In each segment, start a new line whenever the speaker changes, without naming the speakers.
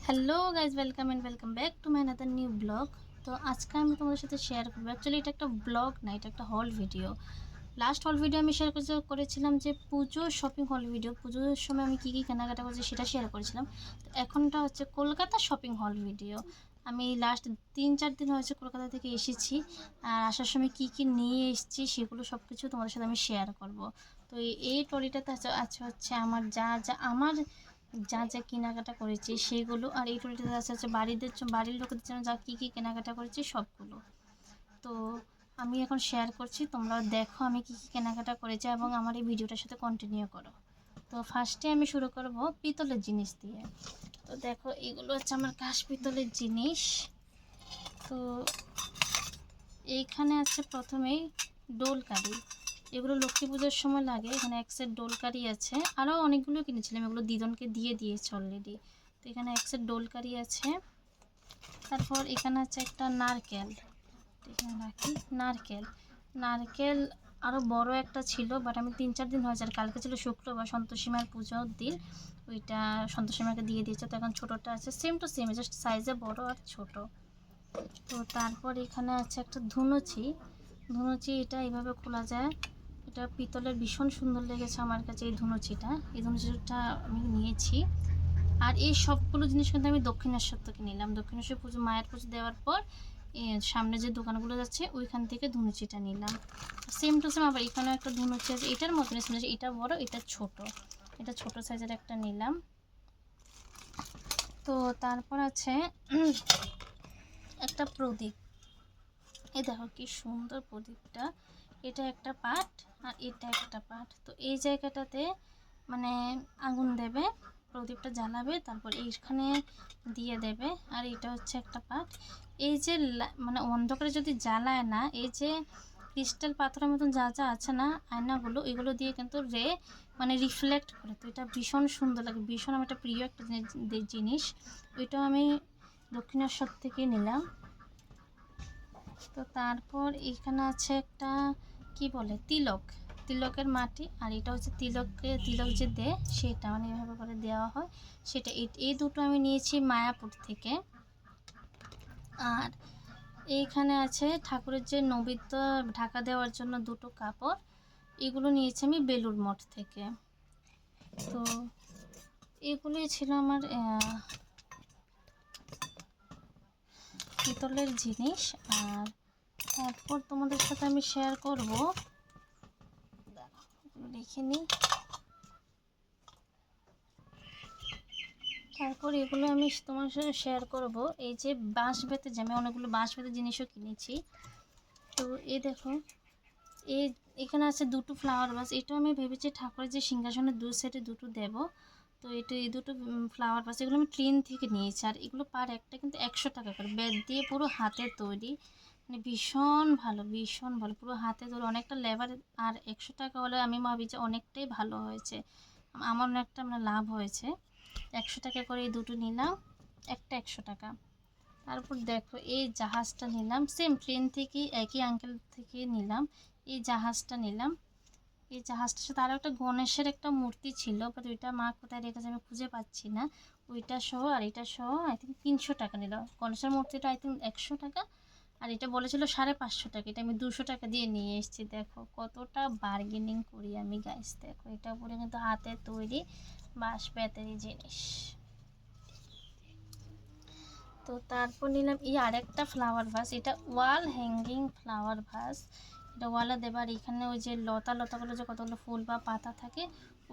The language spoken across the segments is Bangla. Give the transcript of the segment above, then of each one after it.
Hello guys, welcome back to my another new blog. তো আজকে আমি তোমাদের সাথে শেয়ার করবো, অ্যাকচুয়ালি এটা একটা ব্লগ না, এটা একটা হল ভিডিও। লাস্ট হল ভিডিও আমি শেয়ার করেছিলাম যে পুজোর শপিং হল ভিডিও, পুজোর সময় আমি কী কী কেনাকাটা করেছি সেটা শেয়ার করেছিলাম। তো এখনটা হচ্ছে কলকাতা শপিং হল ভিডিও। আমি লাস্ট 3-4 দিন হয়েছে কলকাতা থেকে এসেছি, আর আসার সময় কী কী নিয়ে এসেছি সেগুলো সব কিছু তোমাদের সাথে আমি শেয়ার করব। তো এই ট্রলিটাতে আছে হচ্ছে আমার যা যা কেনাকাটা করেছি সেগুলো, আর এই ট্রলিটাতে আছে বাড়ির লোকেদের জন্য যা কী কী কেনাকাটা করেছি সবগুলো। তো আমি এখন শেয়ার করছি, তোমরা দেখো আমি কী কী কেনাকাটা করেছি এবং আমার এই ভিডিওটার সাথে কন্টিনিউ করো। তো ফার্স্টে আমি শুরু করব পিতলের জিনিস দিয়ে। তো দেখো, এগুলো হচ্ছে আমার কাঁচ পিতলের জিনিস। তো এইখানে আছে প্রথমেই ডোলকারি। এগুলো লক্ষ্মী পুজোর সময় লাগে। এখানে এক সেট ডোলকারি আছে, আরও অনেকগুলো কিনেছিলাম, এগুলো দিদনকে দিয়ে দিয়েছে অলরেডি। তো এখানে এক সেট ডোলকারি আছে। তারপর এখানে আছে একটা নারকেল, এখানে রাখি নারকেল আরও বড় একটা ছিল, বাট আমি 3-4 দিন হয়েছে, আর কালকে ছিল শুক্রবার, সন্তোষী মায়ের পুজোর দিন, ওইটা সন্তোষী মাকে দিয়ে দিয়েছে। তো এখন ছোটোটা আছে, সেম টু সেম, জাস্ট সাইজে বড় আর ছোট। তো তারপর এখানে আছে একটা ধুনুচি। এটা এইভাবে খোলা যায়, এটা পিতলের, ভীষণ সুন্দর লেগেছে আমার কাছে এই ধুনুচিটা আমি নিয়েছি। আর এই সবগুলো জিনিস কিন্তু আমি দক্ষিণেশ্বর থেকে নিলাম। দক্ষিণেশ্বর পুজো, মায়ের পুজো দেওয়ার পর সামনে যে দোকানগুলো যাচ্ছে ওইখান থেকে ধুনুচিটা নিলাম। সেম টু সেম আবার এখানেও একটা ধুনুচি আছে, এটার মতনই, এটা বড় এটা ছোট, এটা ছোট সাইজের একটা নিলাম। তো তারপর আছে একটা প্রদীপ। এই দেখো কি সুন্দর প্রদীপটা, এটা একটা পাট আর এটা একটা পাট। তো এই জায়গাটাতে মানে আগুন দেবে, প্রদীপটা জ্বালাবে, তারপর এইখানে দিয়ে দেবে। আর এটা হচ্ছে একটা পাট। এই যে মানে অন্ধকারে যদি জ্বালায় না, এই যে ক্রিস্টাল পাথরের মতন যা যা আছে না আয়নাগুলো, এগুলো দিয়ে কিন্তু মানে রিফ্লেক্ট করে। তো এটা ভীষণ সুন্দর লাগে, ভীষণ আমার একটা প্রিয় একটা জিনিস। ওইটাও আমি দক্ষিণেশ্বর থেকে নিলাম। তো তারপর এখানে আছে একটা কি বলে তিলকের মাটি, আর এটা হচ্ছে তিলক যে দেয় সেটা, মানে এভাবে করে দেওয়া হয় সেটা। এই দুটো আমি নিয়েছি মায়াপুর থেকে। আর এইখানে আছে ঠাকুরের যে নৈবেদ্য ঢাকা দেওয়ার জন্য দুটো কাপড়, এগুলো নিয়েছি আমি বেলুড় মঠ থেকে। তো এগুলোই ছিল আমার পিতলের জিনিস। আর তারপর তোমাদের সাথে আমি শেয়ার করব, লিখে নিই। তারপর এগুলো আমি তোমার সাথে শেয়ার করব, এই যে বাঁশ বেতের, যে আমি অনেকগুলো বাঁশ বেতের জিনিসও কিনেছি। তো এই দেখো, এখানে আছে দুটো ফ্লাওয়ার ভাস। এটাও আমি ভেবেছি ঠাকুরের যে সিংহাসনের দু সাইডে দুটো দেব। তো এই দুটো ফ্লাওয়ার ভাস, এগুলো আমি ট্রেন থেকে নিয়েছি। আর এগুলো পার একটা কিন্তু 100 টাকা করে, বেত দিয়ে পুরো হাতে তৈরি, মানে ভীষণ ভালো পুরো হাতে তৈরি, অনেকটা লেবার। আর 100 টাকা হলে আমি ভাবি যে অনেকটাই ভালো হয়েছে, আমার অনেকটা মানে লাভ হয়েছে। 100 টাকা করে এই দুটো নিলাম, একটা 100 টাকা। তারপর দেখো, এই জাহাজটা নিলাম, সেম ট্রেন থেকে একই আঙ্কেল থেকে নিলাম। এই জাহাজটা নিলাম, এই জাহাজটার সাথে আরও একটা গণেশের একটা মূর্তি ছিল, বাট ওইটা মা কোথায় রেখেছে আমি খুঁজে পাচ্ছি না। ওইটা সহ আর এটা সহ আই থিঙ্ক 300 টাকা নিল। গণেশের মূর্তিটা আই থিঙ্ক 100 টাকা, আর এটা বলেছিল 550 টাকা, এটা আমি 200 টাকা দিয়ে নিয়ে এসেছি। দেখো কতটা বার্গেনিং করি আমি গাইস, দেখো এটা পুরো কিন্তু হাতে তৈরি বাঁশ বেতেরই জিনিস। তো তারপর নিলাম এই আরেকটা ফ্লাওয়ার ভাস, এটা ওয়াল হ্যাঙ্গিং ফ্লাওয়ার ভাস, এটা ওয়ালে দেবার। এখানে ওই যে লতাগুলো যে কতগুলো ফুল বা পাতা থাকে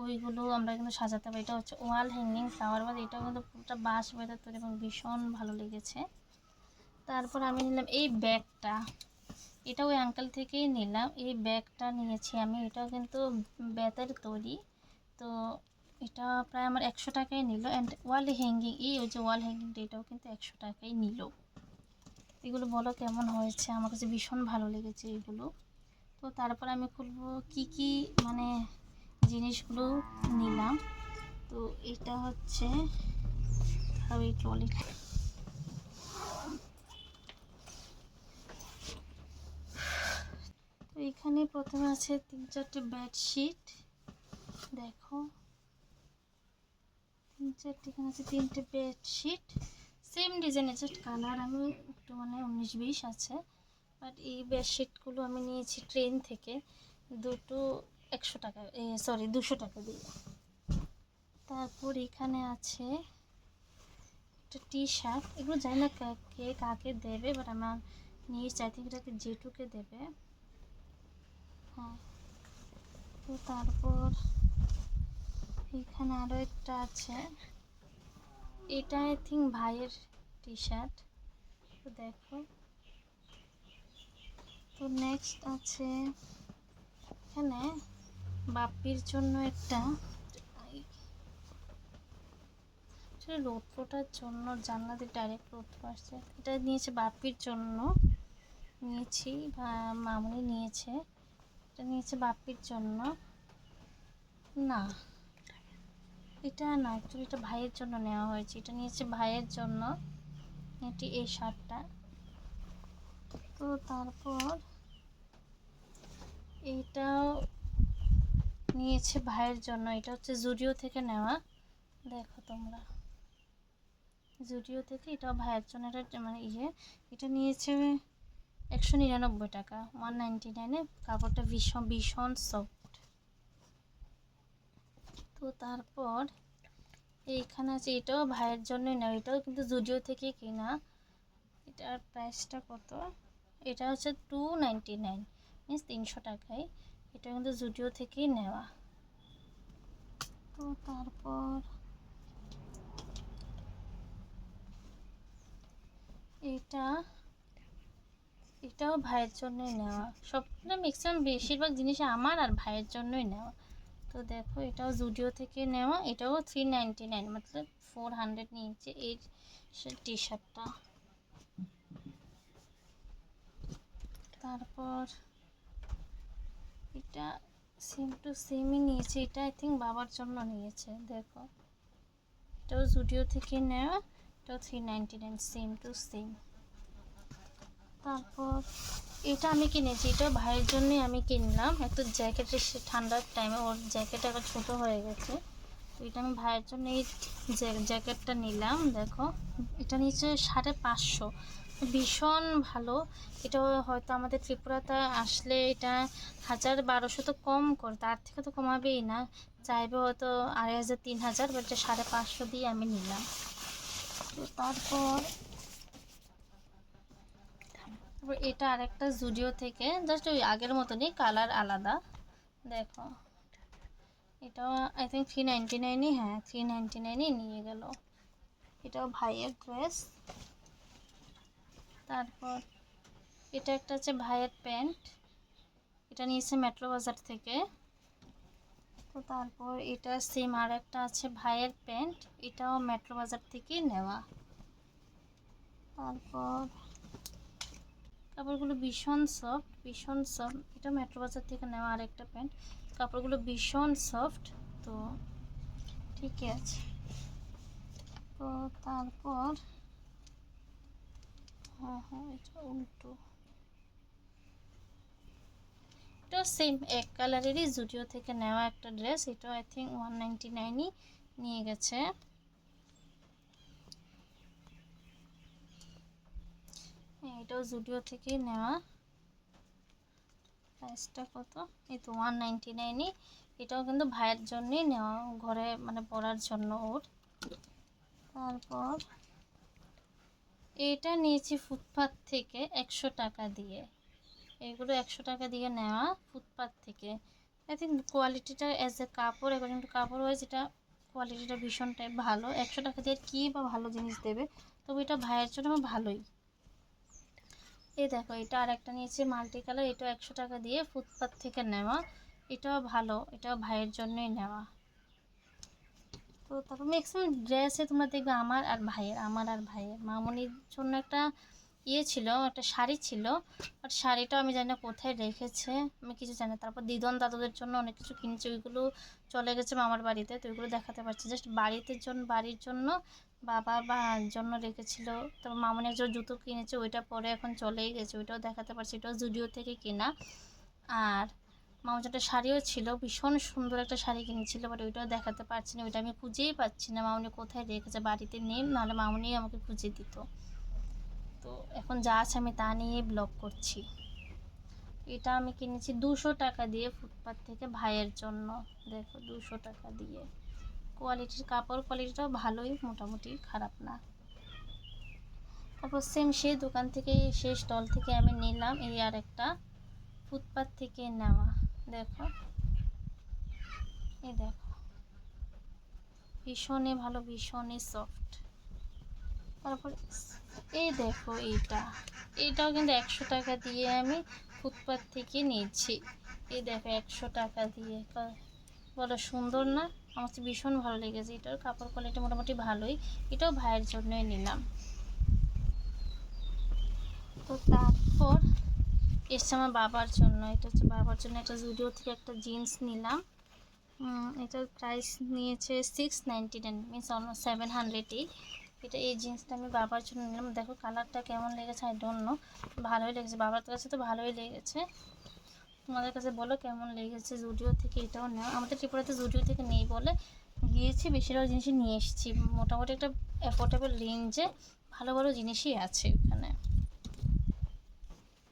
ওইগুলো আমরা কিন্তু সাজাতে পারি। এটা হচ্ছে ওয়াল হ্যাঙ্গিং ফ্লাওয়ার ভাস, এটাও কিন্তু পুরোটা বাঁশ বেতের তৈরি এবং ভীষণ ভালো লেগেছে। তারপর আমি নিলাম এই ব্যাগটা, এটা ওই আঙ্কেল থেকেই নিলাম। এই ব্যাগটা নিয়েছি আমি, এটাও কিন্তু বেতের তৈরি। তো এটা প্রায় আমার 100 টাকাই নিল। অ্যান্ড ওয়াল হ্যাঙ্গিং, ওই যে ওয়াল হ্যাঙ্গিংটা, এটাও কিন্তু 100 টাকাই নিল। এগুলো বলো কেমন হয়েছে, আমার কাছে ভীষণ ভালো লেগেছে এগুলো। তো তারপর আমি খুলবো কি কি মানে জিনিসগুলো নিলাম। তো এটা হচ্ছে ওই ট্রলি। তো এখানে প্রথমে আছে 3-4টে বেডশিট, দেখো চারটে, এখানে আছে 3টে বেডশিট, সেম ডিজাইনের, জাস্ট কালার আমি একটু মানে 19-20 আছে। বাট এই বেডশিটগুলো আমি নিয়েছি ট্রেন থেকে, দুটো 100 টাকা, সরি 200 টাকা দিয়ে। তারপর এখানে আছে একটা টি শার্ট, এগুলো জানি না কে কাকে দেবে, বাট আমার নিয়েছি, আই থিঙ্ক এটাকে জেটুকে দেবে। হ্যাঁ, তো তারপর এখানে আরও একটা আছে, এটা আই থিঙ্ক ভাইয়ের টি শার্ট, তো দেখো। তো নেক্সট আছে এখানে বাপির জন্য একটা, রোদ ফোটার জন্য জানলা দিয়ে ডাইরেক্ট রোদ আসছে, এটা নিয়েছে বাপির জন্য, নিয়েছি বা মামনি নিয়েছে, এটা নিয়েছে বাপির জন্য, না এটা না, অ্যাকচুয়ালি এটা ভাইয়ের জন্য নেওয়া হয়েছে, এটা নিয়েছে ভাইয়ের জন্য, এটি এই শার্টটা। তো তারপর এইটাও নিয়েছে ভাইয়ের জন্য, এটা হচ্ছে জুডিও থেকে নেওয়া, দেখো তোমরা, জুডিও থেকে, এটাও ভাইয়ের জন্য, এটা মানে এটা নিয়েছে 199 টাকা, 199-এ, কাপড়টা ভীষণ ভীষণ সফট। তো তারপর এইখানে আছে, এটাও ভাইয়ের জন্যই নেওয়া, এটাও কিন্তু জুডিও থেকে কেনা, এটার প্রাইসটা কত, এটা হচ্ছে 299, মিনস 300 টাকায়, এটা কিন্তু জুডিও থেকেই নেওয়া। তো তারপর এটাও ভাইয়ের জন্যই নেওয়া, সবটা ম্যাক্সিমাম বেশিরভাগ জিনিস আমার আর ভাইয়ের জন্যই নেওয়া। তো দেখো, এটাও জুডিও থেকে নেওয়া, এটাও 399, মতলব 400 নিয়েছে এই টি শার্টটা। তারপর এটা সেম টু সেমই নিয়েছে, এটা আই থিঙ্ক বাবার জন্য নিয়েছে, দেখো এটাও জুডিও থেকে নেওয়া, এটাও 399, সেম টু সেম। তারপর এটা আমি কিনেছি, এটা ভাইয়ের জন্যই আমি কিনলাম, একটা জ্যাকেটের, সে ঠান্ডার টাইমে ওর জ্যাকেট আবার ছোটো হয়ে গেছে, তো এটা আমি ভাইয়ের জন্য এই জ্যাকেটটা নিলাম। দেখো এটা নিচে 550, ভীষণ ভালো, এটা হয়তো আমাদের ত্রিপুরাতে আসলে এটা 1000-1200 তো কম করে, তার থেকে তো কমাবেই না, চাইবে হয়তো 2500-3000, বাট 550 দিয়ে আমি নিলাম। তো তারপর এটা আরেকটা জুডিও থেকে, জাস্ট ওই আগের মতনই, কালার আলাদা, দেখো এটাও আই থিঙ্ক 399-ই, হ্যাঁ 399-ই নিয়ে গেল, এটাও ভাইয়ের ড্রেস। তারপর এটা একটা হচ্ছে ভাইয়ের প্যান্ট, এটা নিয়েছে মেট্রো বাজার থেকে। তো তারপর এটা সেম আর একটা আছে ভাইয়ের প্যান্ট, এটাও মেট্রো বাজার থেকে নেওয়া। তারপর কাপড়গুলো ভীষণ সফট, ভীষণ সফট, এটা মেট্রো বাজার থেকে নেওয়া আরেকটা প্যান্ট, কাপড়গুলো ভীষণ সফট, তো ঠিকই আছে। তো তারপর হ্যাঁ এটা উল্টো, এটাও সেম এক কালারেরই জুডিও থেকে নেওয়া একটা ড্রেস, এটাও আই থিঙ্ক 199-ই নিয়ে গেছে। হ্যাঁ এটাও জুডিও থেকেই নেওয়া, প্রাইসটা কত, এই তো 199-ই, এটাও কিন্তু ভাইয়ের জন্যই নেওয়া, ঘরে মানে পরার জন্য ওর। তারপর এটা নিয়েছি ফুটপাথ থেকে 100 টাকা দিয়ে, এগুলো 100 টাকা দিয়ে নেওয়া ফুটপাথ থেকে, আই থিঙ্ক কোয়ালিটিটা অ্যাজ এ কাপড়, এখন একটু কাপড় ওয়াইজ এটা কোয়ালিটিটা ভীষণটাই ভালো, 100 টাকা দিয়ে কী বা ভালো জিনিস দেবে, তবে এটা ভাইয়ের জন্য ভালোই। এই দেখো এটা আর একটা নিয়েছি মাল্টি কালার, এটাও 100 টাকা দিয়ে ফুটপাথ থেকে নেওয়া, এটাও ভালো, এটাও ভাইয়ের জন্যই নেওয়া। তো তারপর ম্যাক্সিমাম ড্রেসে তোমরা দেখবে আমার আর ভাইয়ের, মামনির জন্য একটা ছিল, একটা শাড়ি ছিল, বাট শাড়িটাও আমি জানি না কোথায় রেখেছে, আমি কিছু জানি না। তারপর দিদন দাদুদের জন্য অনেক কিছু কিনেছি, ওইগুলো চলে গেছে মামার বাড়িতে, তো ওইগুলো দেখাতে পারছি, জাস্ট বাড়ির জন্য বাবা বা জন্য রেখেছিল। তারপর মামনি একজন জুতো কিনেছে, ওইটা পরে এখন চলেই গেছে, ওইটাও দেখাতে পারছি, এটাও জুডিও থেকে কেনা। আর মামার জন্য শাড়িও ছিল, ভীষণ সুন্দর একটা শাড়ি কিনেছিল, বাট ওইটাও দেখাতে পারছি না, ওইটা আমি খুঁজেই পাচ্ছি না মামনি কোথায় রেখেছে, বাড়িতে নেই, নাহলে মামনি আমাকে খুঁজে দিত। তো এখন যা আছে আমি তা নিয়ে ব্লগ করছি। এটা আমি কিনেছি 200 টাকা দিয়ে ফুটপাথ থেকে ভাইয়ের জন্য। দেখো 200 টাকা দিয়ে, কোয়ালিটির কাপড় কোয়ালিটিটাও ভালোই, মোটামুটি খারাপ না। তারপর সেম সেই দোকান থেকে, সেই স্টল থেকে আমি নিলাম এই আর একটা ফুটপাথ থেকে নেওয়া। দেখো, এই দেখো, ভীষণই ভালো, ভীষণই সফট। তারপর এই দেখো, এইটাও কিন্তু 100 টাকা দিয়ে আমি ফুটপাথ থেকে নিয়েছি। এই দেখো 100 টাকা দিয়ে, বলো সুন্দর না? আমার তো ভীষণ ভালো লেগেছে। এটার কাপড় কোয়ালিটি মোটামুটি ভালোই, এটাও ভাইয়ের জন্যই নিলাম। তো তারপর এসছে আমার বাবার জন্য, এটা হচ্ছে বাবার জন্য একটা জুডিও থেকে একটা জিন্স নিলাম। এটার প্রাইস নিয়েছে 699, মিনস অলমোস্ট 700। এটা এই জিন্সটা আমি বাবার জন্য নিলাম। দেখো কালারটা কেমন লেগেছে, আই ডোন্ট নো, ভালোই লেগেছে, বাবার কাছে তো ভালোই লেগেছে। তোমাদের কাছে বলো কেমন লেগেছে। জুডিও থেকে এটাও নেওয়া, আমাদের ত্রিপুরাতে জুডিও থেকে নেই বলে গিয়েছি, বেশিরভাগ জিনিসই নিয়ে এসেছি। মোটামুটি একটা অ্যাফোর্ডেবল রেঞ্জে ভালো ভালো জিনিসই আছে এখানে।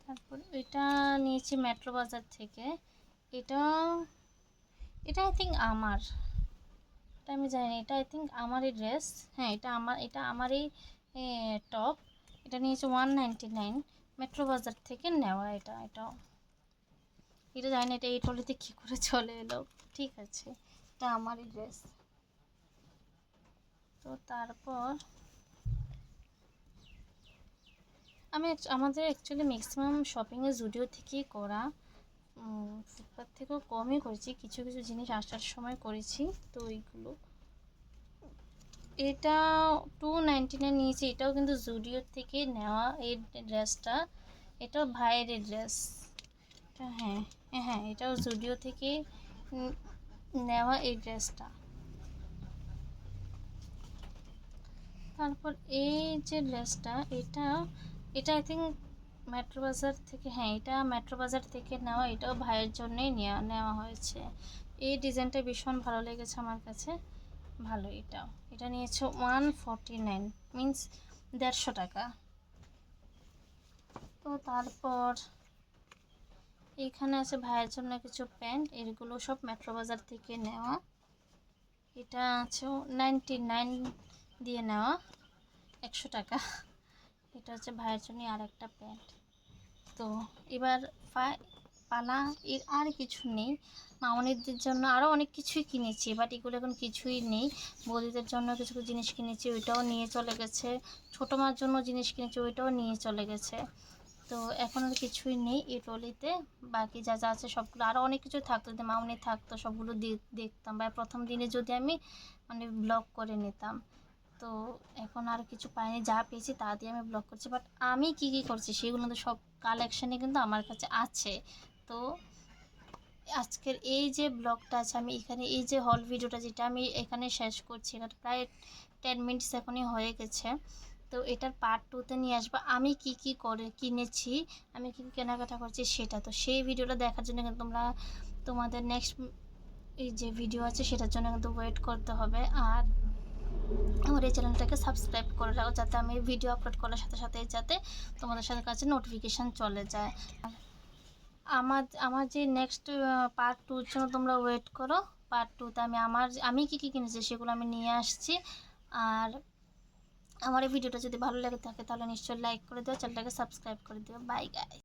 তারপর এটা নিয়েছি মেট্রো বাজার থেকে। এটা এটা আই থিঙ্ক আমার, এটা আমি জানি না, এটা আই থিঙ্ক আমারই ড্রেস। হ্যাঁ, এটা আমারই টপ। এটা নিয়েছে 199, মেট্রো বাজার থেকে নেওয়া। এটা জানি না এটা এই ট্রলিতে কী করে চলে এলো। ঠিক আছে, এটা আমারই ড্রেস। তো তারপর আমাদের অ্যাকচুয়ালি ম্যাক্সিমাম শপিংয়ে জুডিও থেকেই করা, ফুটপাথ থেকেও কমই করেছি, কিছু কিছু জিনিস আসার সময় করেছি। তো ওইগুলো, এটা 299 নিয়েছি, এটাও কিন্তু জুডিও থেকে নেওয়া এই ড্রেসটা। এটাও ভাইয়ের ড্রেস। হ্যাঁ হ্যাঁ, এটাও জুডিও থেকে নেওয়া এই ড্রেসটা। তারপর এই যে ড্রেসটা, এটা আই থিঙ্ক মেট্রো বাজার থেকে, হ্যাঁ এটা মেট্রো বাজার থেকে নেওয়া, এটাও ভাইয়ের জন্যই নেওয়া হয়েছে। এই ডিজাইনটা ভীষণ ভালো লেগেছে আমার কাছে, ভালো। এটা নিয়েছে 149, মিনস 150 টাকা। তো তারপর এখানে আছে ভাইয়ের জন্য কিছু প্যান্ট, এগুলো সব মেট্রো বাজার থেকে নেওয়া। এটা আছে 99 দিয়ে নেওয়া, 100 টাকা। এটা হচ্ছে ভাইয়ের জন্য আর একটা প্যান্ট। তো এবার পালা, এর আর কিছু নেই। মামনিদের জন্য আরও অনেক কিছুই কিনেছি, বাট এগুলো এখন কিছুই নেই। বৌদিদের জন্য কিছু কিছু জিনিস কিনেছি, ওইটাও নিয়ে চলে গেছে। ছোটো মার জন্য জিনিস কিনেছি, ওইটাও নিয়ে চলে গেছে। তো এখন আর কিছুই নেই এই ট্রলিতে। বাকি যা যা আছে সবগুলো, আরও অনেক কিছু থাকতো, যদি মামনি থাকতো সবগুলো দেখতাম, বা প্রথম দিনে যদি আমি মানে ব্লগ করে নিতাম। তো এখন আর কিছু পাইনি, যা পেয়েছি তা দিয়ে আমি ব্লগ করছি। বাট আমি কি কি করছি সেগুলো তো সব কালেকশানে কিন্তু আমার কাছে আছে। তো আজকের এই যে ব্লগটা আছে, আমি এখানে এই যে হল ভিডিওটা যেটা আমি এখানে শেষ করছি, এটা প্রায় 10 মিনিটস এখনই হয়ে গেছে। তো এটার পার্ট 2তে নিয়ে আসবো আমি কি কি করে কিনেছি, আমি কি কি কেনাকাটা করছি সেটা। তো সেই ভিডিওটা দেখার জন্য কিন্তু তোমাদের নেক্সট এই যে ভিডিও আছে সেটার জন্য কিন্তু ওয়েট করতে হবে। আর আমার এই চ্যানেলটাকে সাবস্ক্রাইব করে রাখো, যাতে আমি ভিডিও আপলোড করার সাথে সাথে যাতে তোমাদের সাথে কাছে নোটিফিকেশান চলে যায়। আমার যে নেক্সট পার্ট 2-র জন্য তোমরা ওয়েট করো। পার্ট 2তে আমি কী কী কিনেছি সেগুলো আমি নিয়ে আসছি। আর আমার এই ভিডিওটা যদি ভালো লেগে থাকে তাহলে নিশ্চয়ই লাইক করে দিও, চ্যানেলটাকে সাবস্ক্রাইব করে দিও। Bye guys.